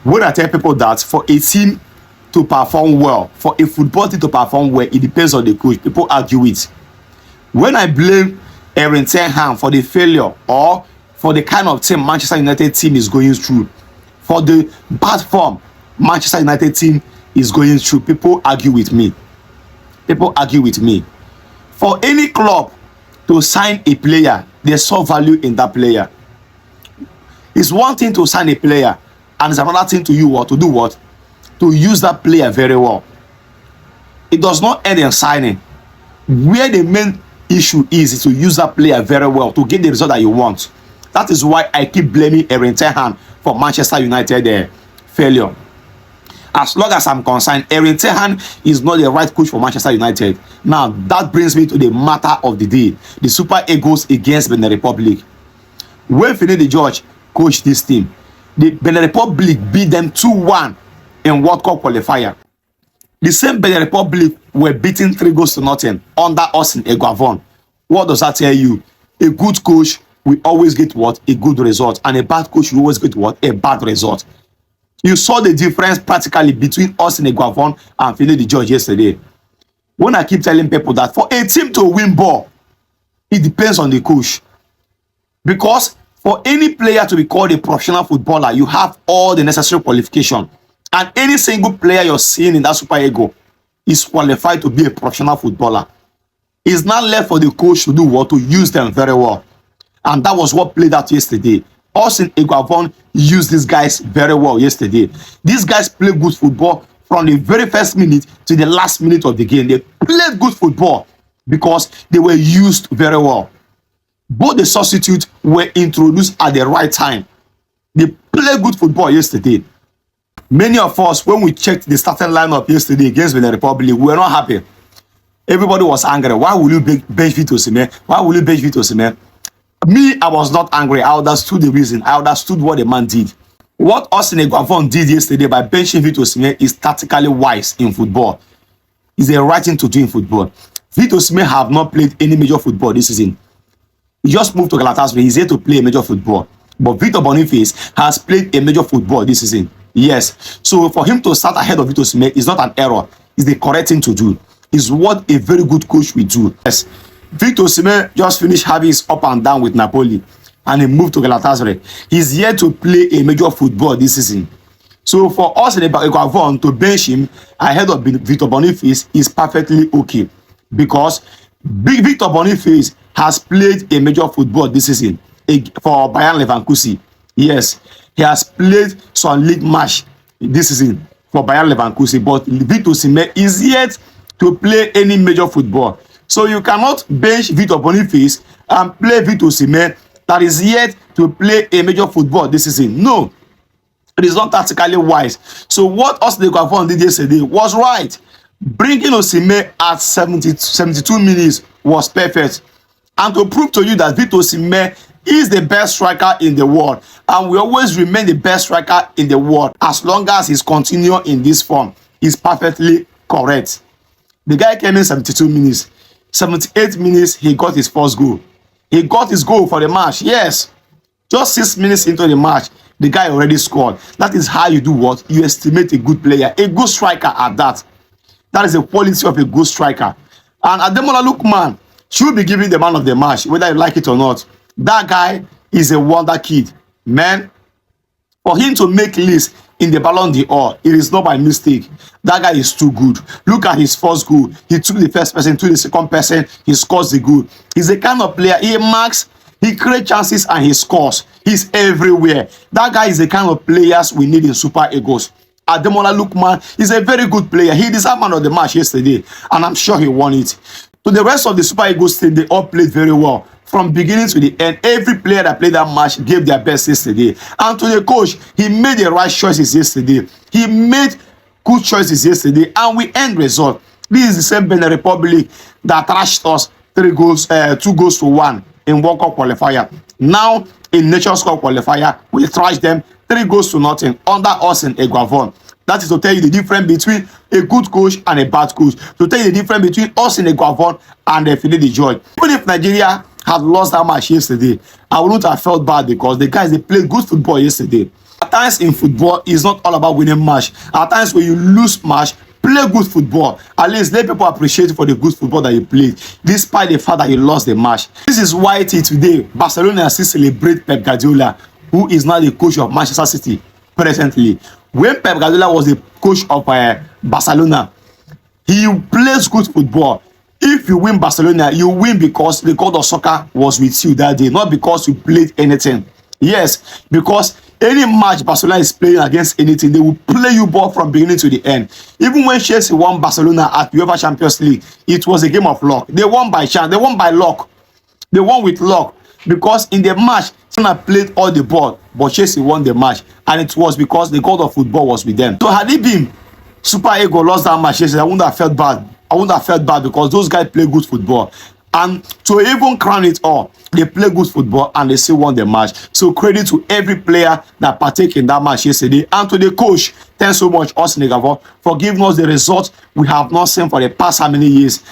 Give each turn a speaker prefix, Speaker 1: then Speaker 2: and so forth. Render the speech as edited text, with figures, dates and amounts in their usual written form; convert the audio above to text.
Speaker 1: When I tell people that for a team to perform well, for a football team to perform well, it depends on the coach. People argue it. When I blame Erik ten Hag for the failure or for the kind of team Manchester United team is going through, for the bad form Manchester United team is going through, people argue with me. People argue with me. For any club to sign a player, they saw value in that player. It's one thing to sign a player, and it's another thing to you what to do what? To use that player very well. It does not end in signing. Where the main issue is to use that player very well to get the result that you want. That is why I keep blaming Erik ten Hag for Manchester United failure. As long as I'm concerned, Erik ten Hag is not the right coach for Manchester United. Now, that brings me to the matter of the day. The Super Eagles against Benin Republic. When Finidi George coached this team, the Benin Republic beat them 2-1 in World Cup qualifier. The same Benin Republic were beaten 3-0 under Austin Eguavoen. What does that tell you? A good coach will always get what? A good result. And a bad coach will always get what? A bad result. You saw the difference practically between Austin Eguavoen and Finidi George yesterday. When I keep telling people that for a team to win ball, it depends on the coach. Because for any player to be called a professional footballer, you have all the necessary qualification. And any single player you're seeing in that Super Eagle is qualified to be a professional footballer. It's not left for the coach to do what? To use them very well. And that was what played out yesterday. Austin Eguavoen used these guys very well yesterday. These guys play good football from the very first minute to the last minute of the game. They played good football because they were used very well. Both the substitutes were introduced at the right time. They played good football yesterday. Many of us, when we checked the starting lineup yesterday against Benin Republic, we were not happy. Everybody was angry. Why will you bench Victor Osimhen? Why will you bench Victor Osimhen? Me, I was not angry. I understood the reason. I understood what the man did. What Austin Eguavoen did yesterday by benching Victor Osimhen is tactically wise in football. It's the right thing to do in football. Victor Osimhen have not played any major football this season. He just moved to Galatasaray. He's here to play a major football. But Victor Boniface has played a major football this season. Yes. So for him to start ahead of Victor Osimhen is not an error. It's the correct thing to do. It's what a very good coach will do. Yes. Victor Osimhen just finished having his up and down with Napoli and he moved to Galatasaray. He's here to play a major football this season. So for us in Eguavoen to bench him ahead of Victor Boniface is perfectly okay. Because Victor Boniface has played a major football this season for Bayern Leverkusen. Yes, he has played some league match this season for Bayern Leverkusen, but Victor Osimhen is yet to play any major football. So you cannot bench Victor Boniface and play Victor Osimhen that is yet to play a major football this season. No, it is not tactically wise. So what Austin Eguavoen did yesterday was right. Bringing Osimhen at 72 minutes was perfect. And to prove to you that Victor Osimhen is the best striker in the world, and will always remain the best striker in the world as long as he's continuing in this form, is perfectly correct. The guy came in 72 minutes. 78 minutes, he got his first goal. He got his goal for the match. Yes. Just 6 minutes into the match, the guy already scored. That is how you do what? You estimate a good player, a good striker at that. That is the quality of a good striker. And Ademola Lookman should be given the man of the match, whether you like it or not. That guy is a wonder kid. Man, for him to make list in the Ballon d'Or, it is not by mistake. That guy is too good. Look at his first goal. He took the first person to the second person. He scores the goal. He's the kind of player, he marks, he creates chances and he scores. He's everywhere. That guy is the kind of players we need in Super Eagles. Ademola Lookman is a very good player. He deserved man of the match yesterday, and I'm sure he won it. To the rest of the Super Eagles team, they all played very well. From beginning to the end, every player that played that match gave their best yesterday. And to the coach, he made the right choices yesterday. He made good choices yesterday, and we end result. This is the same Benin Republic that thrashed us 2-1 in World Cup qualifier. Now, in Nations Cup qualifier, we thrashed them 3-0 under Austin Eguavoen. That is to tell you the difference between a good coach and a bad coach. To tell you the difference between Austin Eguavoen and Finidi George. Even if Nigeria had lost that match yesterday, I wouldn't have felt bad because the guys, they played good football yesterday. At times in football, it's not all about winning match. At times when you lose match, play good football. At least let people appreciate you for the good football that you played, despite the fact that you lost the match. This is why till today, Barcelona still celebrate Pep Guardiola, who is now the coach of Manchester City presently. When Pep Guardiola was the coach of Barcelona, he plays good football. If you win Barcelona, you win because the God of soccer was with you that day, not because you played anything. Yes, because any match Barcelona is playing against anything, they will play you ball from beginning to the end. Even when Chelsea won Barcelona at UEFA Champions League, it was a game of luck. They won by chance. They won by luck. They won with luck because in the match, Barcelona played all the ball, but Chelsea won the match, and it was because the God of football was with them. So had it been Super Eagles lost that match, Chelsea, I wouldn't have felt bad. I wouldn't have felt bad because those guys play good football. And to even crown it all, they play good football and they still won the match. So credit to every player that partake in that match yesterday, and to the coach. Thanks so much, Austin Egavo, for giving us the result we have not seen for the past how many years.